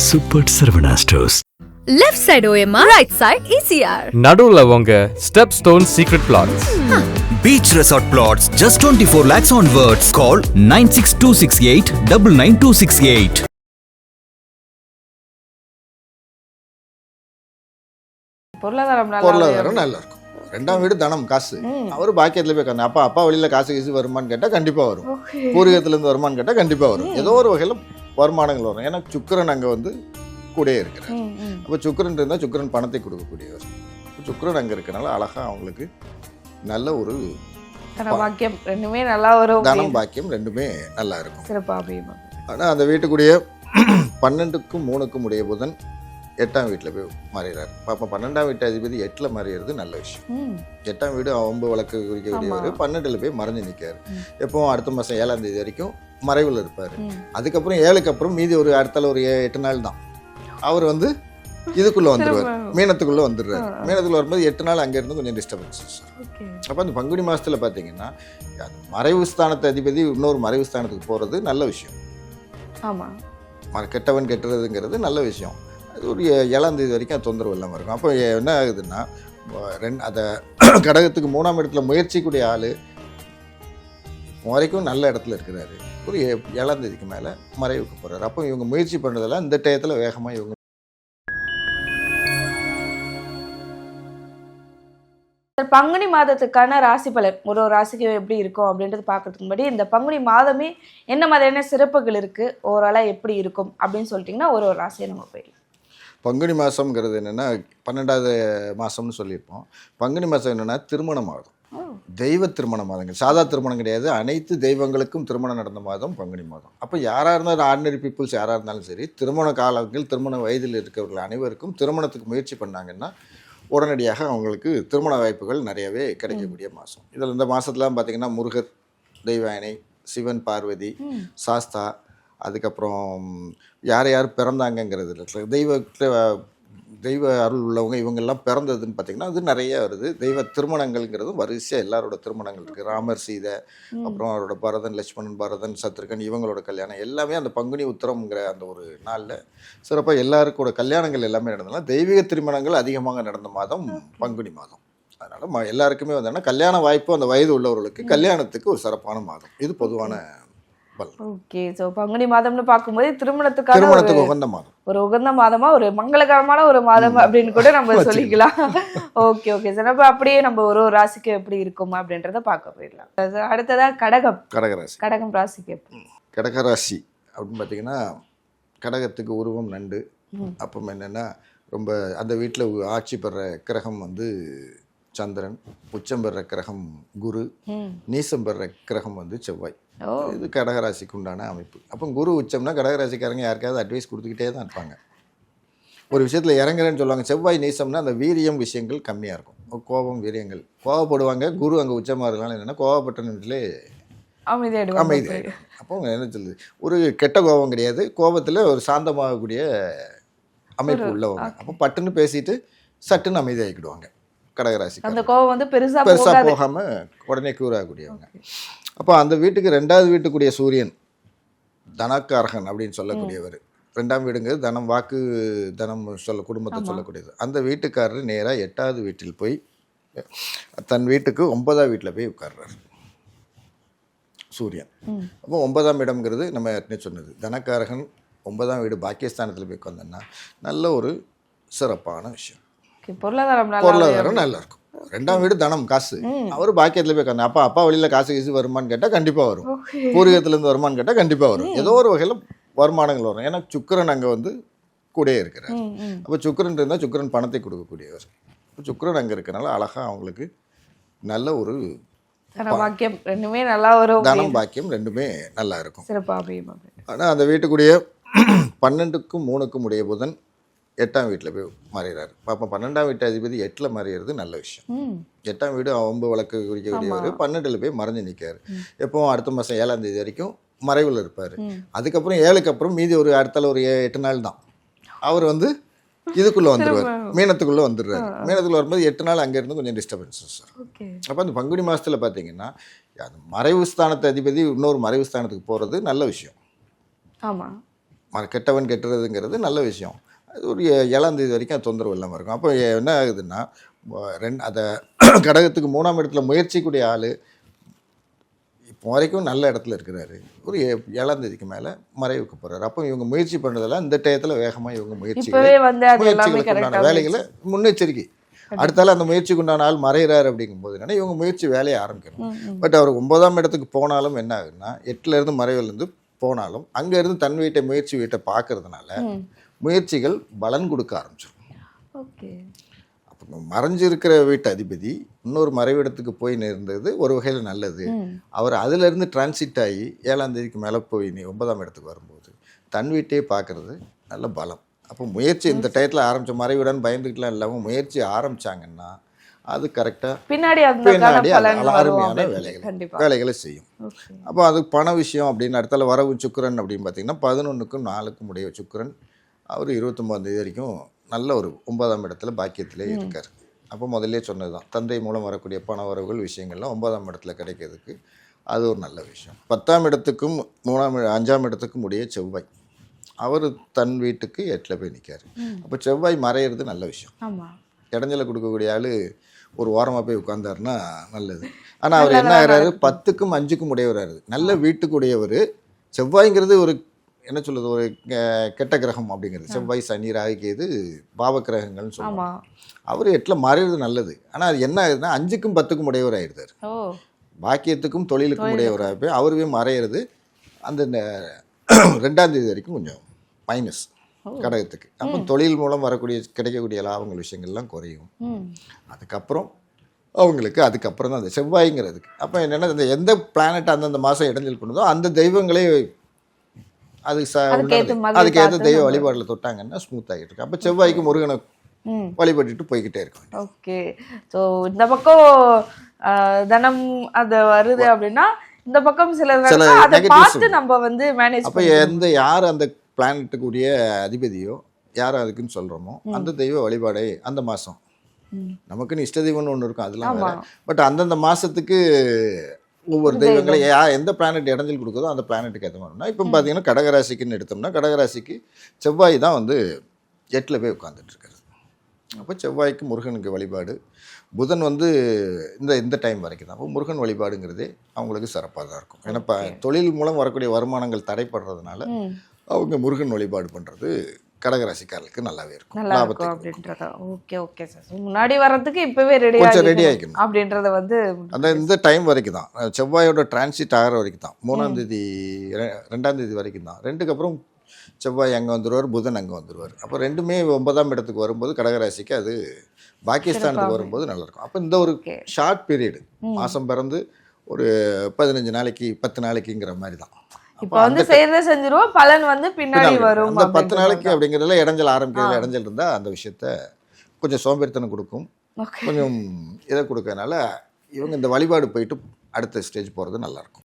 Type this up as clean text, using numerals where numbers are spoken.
Super Saravana stores. Left side OMR, right side ECR. நடுவுல உங்க step stone secret plots. Beach Resort Plots, just 24 lakhs onwards. Call 96268 99268. பொருளாதாரம் நல்லா இருக்கும். ரெண்டாம் வீடு தனம் காசு. அவரு பாக்கியத்துல போய் காரணம் அப்பா வழியில காசு கீசு வருமானு கேட்டா கண்டிப்பா வரும். பூர்வீகத்துல இருந்து வருமானு கேட்டா கண்டிப்பா வரும். ஏதோ ஒரு வகையில வருமானங்கள் வரும். ஏன்னா சுக்கிரன் அங்க வந்து கூடயே இருக்கிறார். அப்ப சுக்கிரன் இருந்தா சுக்கிரன் பணத்தை கொடுக்கக்கூடியவர். சுக்கிரன் அங்க இருக்கனால அழகா அவங்களுக்கு நல்ல ஒரு பாக்கியம் ரெண்டுமே நல்லா வரும். தனம் பாக்கியம் ரெண்டுமே நல்லா இருக்கும். சிறப்பா அமையும். ஆனா அந்த வீட்டுக்குடைய 12க்கும் 3க்கும் உடைய புதன் 8ஆம் வீட்டில் போய் மாறிடுறாரு. அப்போ 12ஆம் வீட்டு அதிபதி 8ல் மறையிறது நல்ல விஷயம். 8ஆம் வீடு ஒம்பு வழக்கு குறிக்கக்கூடியவர் 12ல் போய் மறைஞ்சு நிற்காரு. எப்பவும் அடுத்த மாதம் 7ஆம் தேதி வரைக்கும் மறைவில் இருப்பார். அதுக்கப்புறம் 7க்கு அப்புறம் மீதி ஒரு அடுத்தால ஒரு 8 நாள் தான் அவர் வந்து இதுக்குள்ளே வந்துடுவார், மீனத்துக்குள்ளே வந்துடுறாரு. மீனத்துக்குள்ளே வரும்போது 8 நாள் அங்கேருந்து கொஞ்சம் டிஸ்டர்பன்ஸஸ். அப்போ அந்த பங்குனி மாதத்தில் பார்த்தீங்கன்னா மறைவு ஸ்தானத்து அதிபதி இன்னொரு மறைவு ஸ்தானத்துக்கு போகிறது நல்ல விஷயம். ஆமாம், கெட்டவன் கெட்டுறதுங்கிறது நல்ல விஷயம். அது ஒரு 7ஆம் தேதி வரைக்கும் தொந்தரவு இல்லாமல் இருக்கும். அப்போ என்ன ஆகுதுன்னா அதை கடகத்துக்கு 3ஆம் இடத்துல முயற்சிக்கூடிய ஆள் வரைக்கும் நல்ல இடத்துல இருக்கிறாரு. ஒரு 7ஆம் தேதிக்கு மேலே மறைவுக்கு போகிறாரு. அப்போ இவங்க முயற்சி பண்ணுறதெல்லாம் இந்த டயத்தில் வேகமாக இவங்க பங்குனி மாதத்துக்கான ராசி பலன் ஒரு ராசிக்கு எப்படி இருக்கும் அப்படின்றது பார்க்கறதுக்கு முன்னாடி இந்த பங்குனி மாதமே என்ன மாதிரியான சிறப்புகள் இருக்குது, ஓவராலாக எப்படி இருக்கும் அப்படின்னு சொல்லிட்டிங்கன்னா ஒரு ராசியை நம்ம போயிடலாம். பங்குனி மாதம்ங்கிறது என்னென்னா 12வது மாதம்னு சொல்லியிருப்போம். பங்குனி மாதம் என்னென்னா திருமண மாதம், தெய்வ திருமண மாதங்கள். சாதா திருமணம் கிடையாது, அனைத்து தெய்வங்களுக்கும் திருமணம் நடந்த மாதம் பங்குனி மாதம். அப்போ யாராக இருந்தாலும் ஆர்டினரி பீப்புள்ஸ் யாராக இருந்தாலும் சரி, திருமண காலங்கள் திருமண வயதில் இருக்கிறவர்கள் அனைவருக்கும் திருமணத்துக்கு முயற்சி பண்ணாங்கன்னா உடனடியாக அவங்களுக்கு திருமண வாய்ப்புகள் நிறையவே கிடைக்கக்கூடிய மாதம். இதில் இந்த மாதத்துலாம் பார்த்திங்கன்னா முருகர், தெய்வாயனை, சிவன், பார்வதி, சாஸ்தா, அதுக்கப்புறம் யார் யார் பிறந்தாங்கங்கிறது தெய்வ அருள் உள்ளவங்க இவங்கெல்லாம் பிறந்ததுன்னு பார்த்திங்கன்னா அது நிறைய வருது. தெய்வ திருமணங்கள்ங்கிறது வரிசையாக எல்லாரோட திருமணங்கள் இருக்குது. ராமர், சீதை, அப்புறம் அவரோட பரதன், லட்சுமணன், பரதன், சத்ருகன் இவங்களோட கல்யாணம் எல்லாமே அந்த பங்குனி உத்திரம்ங்கிற அந்த ஒரு நாளில் சிறப்பாக எல்லாருக்கூட கல்யாணங்கள் எல்லாமே நடந்ததுனால தெய்வீக திருமணங்கள் அதிகமாக நடந்த மாதம் பங்குனி மாதம். அதனால் எல்லாருக்குமே வந்தோன்னா கல்யாண வாய்ப்பு அந்த வயது உள்ளவர்களுக்கு கல்யாணத்துக்கு ஒரு சிறப்பான மாதம். இது பொதுவான ஓகே. ஸோ பங்குனி மாதம்னு பார்க்கும்போது திருமணத்துக்கு உகந்த மாதம், ஒரு உகந்த மாதமா, ஒரு மங்களகரமான ஒரு மாதம் அப்படின்னு கூட நம்ம சொல்லிக்கலாம். Okay okay sir. நம்ம அப்படியே நம்ம ஒரு ராசிக்கு எப்படி இருக்கும் அப்படின்றத பார்க்க போயிடலாம். அடுத்ததா கடகம் ராசிக்கு எப்படி? கடகராசி அப்படின்னு பார்த்தீங்கன்னா கடகத்துக்கு உருவம் நண்டு. அப்போ என்னென்னா ரொம்ப அந்த வீட்டில் ஆட்சி பெற கிரகம் வந்து சந்திரன், உச்சம் பெற கிரகம் குரு, நீசம் பெற கிரகம் வந்து செவ்வாய். இது கடகராசிக்கு உண்டான அமைப்பு. அப்போ குரு உச்சம்னா கடகராசிக்காரங்க யாருக்காவது அட்வைஸ் கொடுத்துக்கிட்டே தான் இருப்பாங்க. ஒரு விஷயத்தில் இறங்குறேன்னு சொல்லுவாங்க. செவ்வாய் நீசம்னா அந்த வீரியம் விஷயங்கள் கம்மியாக இருக்கும். கோபம், வீரியங்கள், கோவப்படுவாங்க. குரு அங்கே உச்சமாக இருக்கலாம். என்னென்னா கோவப்பட்ட நிமிஷத்துலே அமைதியாயிடும். அப்போ என்ன சொல்லுது, ஒரு கெட்ட கோபம் கிடையாது, கோபத்தில் ஒரு சாந்தமாகக்கூடிய அமைப்பு உள்ளவங்க. அப்போ பட்டுன்னு பேசிட்டு சட்டுன்னு அமைதியாகிக்கிடுவாங்க கடகராசி. அந்த கோபம் வந்து பெருசாக போகாமல் உடனே கூறாகக்கூடியவங்க. அப்போ அந்த வீட்டுக்கு 2வது வீட்டுக்குரிய சூரியன் தனக்காரகன் அப்படின்னு சொல்லக்கூடியவர். 2ஆம் வீடுங்கிறது தனம், வாக்கு, தனம் குடும்பத்தை சொல்லக்கூடியது. அந்த வீட்டுக்காரர் நேராக 8வது வீட்டில் போய் தன் வீட்டுக்கு 9ஆம் வீட்டில் போய் உட்கார்றார் சூரியன். அப்போ 9ஆம் இடம்ங்கிறது நம்ம ஏற்கனவே சொன்னது தனக்காரகன் 9ஆம் வீடு பாக்கியஸ்தானத்தில் போய் உட்காந்தோன்னா நல்ல ஒரு சிறப்பான விஷயம். பொருளாதாரம் நல்லா இருக்கும். 2ஆம் வீடு தனம் காசு. அவர் பாக்கியத்தில் போய் காரணம் அப்பா வழியில் காசு கீசு வருமானு கேட்டால் கண்டிப்பாக வரும். பூர்வீகத்துலேருந்து வருமானு கேட்டால் கண்டிப்பாக வரும். ஏதோ ஒரு வகையில் வருமானங்கள் வரும். ஏன்னா சுக்கிரன் அங்கே வந்து கூடயே இருக்கிறார். அப்போ சுக்கிரன் இருந்தால் சுக்கிரன் பணத்தை கொடுக்கக்கூடியவர். சுக்கிரன் அங்கே இருக்கிறனால அழகாக அவங்களுக்கு நல்ல ஒரு பாக்கியம் ரெண்டுமே நல்லா வரும். தனம் பாக்கியம் ரெண்டுமே நல்லா இருக்கும். ஆனால் அந்த வீட்டுக்குடைய 12க்கும் 3க்கும் உடைய புதன் 8ஆம் வீட்டில் போய் மாறிடுறாரு. அப்போ 12ஆம் வீட்டு அதிபதி 8ல் மறையிறது நல்ல விஷயம். 8ஆம் வீடு ஒம்பு வழக்கு குறிக்கக்கூடியவர் 12ல் போய் மறைஞ்சு நிற்காரு. எப்பவும் அடுத்த மாதம் 7ஆம் தேதி வரைக்கும் மறைவில் இருப்பார். அதுக்கப்புறம் 7க்கு அப்புறம் மீதி ஒரு அடுத்தால ஒரு 8 நாள் தான் அவர் வந்து இதுக்குள்ளே வந்துடுவார், மீனத்துக்குள்ளே வந்துடுறாரு. மீனத்துக்குள்ளே வரும்போது 8 நாள் அங்கேருந்து கொஞ்சம் டிஸ்டர்பன்ஸஸ். அப்போ அந்த பங்குனி மாதத்தில் பார்த்தீங்கன்னா மறைவு ஸ்தானத்து அதிபதி இன்னொரு மறைவு ஸ்தானத்துக்கு போகிறது நல்ல விஷயம். ஆமாம், கெட்டவன் கெட்டுறதுங்கிறது நல்ல விஷயம். அது ஒரு 7ஆம் தேதி வரைக்கும் அது தொந்தரவு இல்லாமல் இருக்கும். அப்போ என்ன ஆகுதுன்னா அதை கடகத்துக்கு 3ஆம் இடத்துல முயற்சிக்கூடிய ஆள் இப்போ வரைக்கும் நல்ல இடத்துல இருக்கிறாரு. ஒரு 7ஆம் தேதிக்கு மேலே மறைவுக்கு போகிறாரு. அப்போ இவங்க முயற்சி பண்ணுறதெல்லாம் இந்த டயத்தில் வேகமாக இவங்க முயற்சிகளுக்கு வேலைகளை முன்னெச்சரிக்கை. அடுத்தால அந்த முயற்சிக்கு உண்டான ஆள் மறைகிறாரு அப்படிங்கும்போது என்னன்னா இவங்க முயற்சி வேலையை ஆரம்பிக்கணும். பட் அவர் 9ஆம் இடத்துக்கு போனாலும் என்ன ஆகுதுன்னா 8லேருந்து மறைவிலேருந்து போனாலும் அங்கேருந்து தன் வீட்டை முயற்சி வீட்டை பார்க்கறதுனால முயற்சிகள் பலன் கொடுக்க ஆரம்பிச்சிடும். ஓகே. அப்போ மறைஞ்சிருக்கிற வீட்டு அதிபதி இன்னொரு மறைவிடத்துக்கு போய் நேர்ந்தது ஒரு வகையில் நல்லது. அவர் அதிலிருந்து டிரான்சிட் ஆகி 7ஆம் தேதிக்கு மேலே போய் 9ஆம் இடத்துக்கு வரும்போது தன் வீட்டையே பார்க்கறது நல்ல பலம். அப்போ முயற்சி இந்த டயத்தில் ஆரம்பித்த மறைவிடன் பயந்துக்கலாம் இல்லாமல் முயற்சி ஆரம்பித்தாங்கன்னா அது கரெக்டாக பின்னாடி அருமையான வேலைகளை செய்யும். அப்போ அது பண விஷயம் அப்படின்னு அடுத்தால வரவு சுக்கிரன் அப்படின்னு பார்த்தீங்கன்னா 11க்கும் 4க்கும் உடைய சுக்கிரன் அவர் 29ஆம் தேதி வரைக்கும் நல்ல ஒரு 9ஆம் இடத்துல பாக்கியத்திலே இருக்கார். அப்போ முதல்ல சொன்னது தான் தந்தை மூலம் வரக்கூடிய பண வரவுகள் விஷயங்கள்லாம் 9ஆம் இடத்துல கிடைக்கிறதுக்கு அது ஒரு நல்ல விஷயம். 10ஆம் இடத்துக்கும் 5ஆம் இடத்துக்கும் உடைய செவ்வாய் அவர் தன் வீட்டுக்கு 8ல் போய் நிற்கார். அப்போ செவ்வாய் மறையிறது நல்ல விஷயம். இடைஞ்சலை கொடுக்கக்கூடிய ஆள் ஒரு ஓரமாக போய் உட்கார்ந்தாருன்னா நல்லது. ஆனால் அவர் என்ன ஆகிறாரு 10க்கும் 5க்கும் உடையவராரு. நல்ல வீட்டுக்கு உடையவர். செவ்வாய்ங்கிறது ஒரு என்ன சொல்லுது ஒரு கெட்ட கிரகம் அப்படிங்கிறது. செவ்வாய் சனி ராகு கேது பாவ கிரகங்கள்னு சொல்லுவாங்க. அவர் 8ல் மறையிறது நல்லது. ஆனால் அது என்ன ஆகுதுன்னா 5க்கும் 10க்கும் உடையவர் ஆயிடுறாரு. பாக்கியத்துக்கும் தொழிலுக்கும் உடையவராக போய் அவருவே மறையிறது அந்த 2ஆம் தேதி வரைக்கும் கொஞ்சம் மைனஸ் கடகத்துக்கு. அப்போ தொழில் மூலம் வரக்கூடிய கிடைக்கக்கூடிய லாபங்கள் விஷயங்கள்லாம் குறையும். அதுக்கப்புறம் அவங்களுக்கு அதுக்கப்புறம் தான் அந்த செவ்வாய்ங்கிறதுக்கு அப்போ என்னென்னா இந்த எந்த பிளானட் அந்தந்த மாதம் இடைஞ்சல் பண்ணுதோ அந்த தெய்வங்களே அதுக்கேற்ற தெய்வ வழிபாடில் தொட்டாங்கன்னா ஸ்மூத் ஆகிட்டு இருக்கு. அப்போ செவ்வாய்க்கு முருகனை வழிபட்டுட்டு போய்கிட்டே இருக்கும். ஓகே. ஸோ இந்த பக்கம் தனம் அது வருது அப்படின்னா இந்த பக்கம் சில பார்த்து நம்ம வந்து மேனேஜ். அப்போ யார் அந்த பிளானட்டுக்குரிய அதிபதியோ யார் அதுக்குன்னு சொல்கிறோமோ அந்த தெய்வ வழிபாடை அந்த மாதம் நமக்குன்னு இஷ்ட தெய்வம்னு ஒன்று இருக்கும் அதெல்லாம் வேறு. பட் அந்தந்த மாதத்துக்கு ஒவ்வொரு தெய்வங்களை எந்த பிளானட் இடைஞ்சல் கொடுக்குதோ அந்த பிளானட்டுக்கு ஏற்ற மாதிரினா இப்போ பார்த்தீங்கன்னா கடகராசிக்குன்னு எடுத்தோம்னா கடகராசிக்கு செவ்வாய் தான் வந்து 8ல் போய் உட்காந்துட்ருக்காரு. அப்போ செவ்வாய்க்கு முருகனுக்கு வழிபாடு. புதன் வந்து இந்த டைம் வரைக்கும் தான். அப்போ முருகன் வழிபாடுங்கிறதே அவங்களுக்கு சிறப்பாக தான் இருக்கும். ஏன்னா தொழில் மூலம் வரக்கூடிய வருமானங்கள் தடைப்படுறதுனால அவங்க முருகன் வழிபாடு பண்ணுறது கடகராசிக்காரர்களுக்கு நல்லாவே இருக்கும். லாபத்துக்கு அப்படின்றத. Okay okay sir. முன்னாடி வர்றதுக்கு இப்போவே ரெடி ஆகிக்கணும் அப்படின்றத வந்து அந்த இந்த டைம் வரைக்கும் தான். செவ்வாயோட டிரான்சிட் ஆகிற வரைக்கும் தான். 3ஆம் தேதி 2ஆம் தேதி வரைக்கும் தான். 2க்கு அப்புறம் செவ்வாய் அங்கே வந்துடுவார், புதன் அங்கே வந்துடுவார். அப்போ ரெண்டுமே 9ஆம் இடத்துக்கு வரும்போது கடகராசிக்கு அது பாகிஸ்தானுக்கு வரும்போது நல்லாயிருக்கும். அப்போ இந்த ஒரு ஷார்ட் பீரியடு மாதம் பிறந்து ஒரு 15 நாளைக்கு 10 நாளைக்குங்கிற மாதிரி தான். இப்போ வந்து செய்யறதை செஞ்சிருவோம், பலன் வந்து பின்னாடி வரும். அந்த 10 நாளைக்கு அப்படிங்கிறதுல இடைஞ்சல் ஆரம்பிக்கிறது இடைஞ்சல் இருந்தால் அந்த விஷயத்த கொஞ்சம் சோம்பேறித்தனம் கொடுக்கும், கொஞ்சம் இதை கொடுக்கறதுனால இவங்க இந்த வழிபாடு போயிட்டு அடுத்த ஸ்டேஜ் போகிறது நல்லாயிருக்கும்.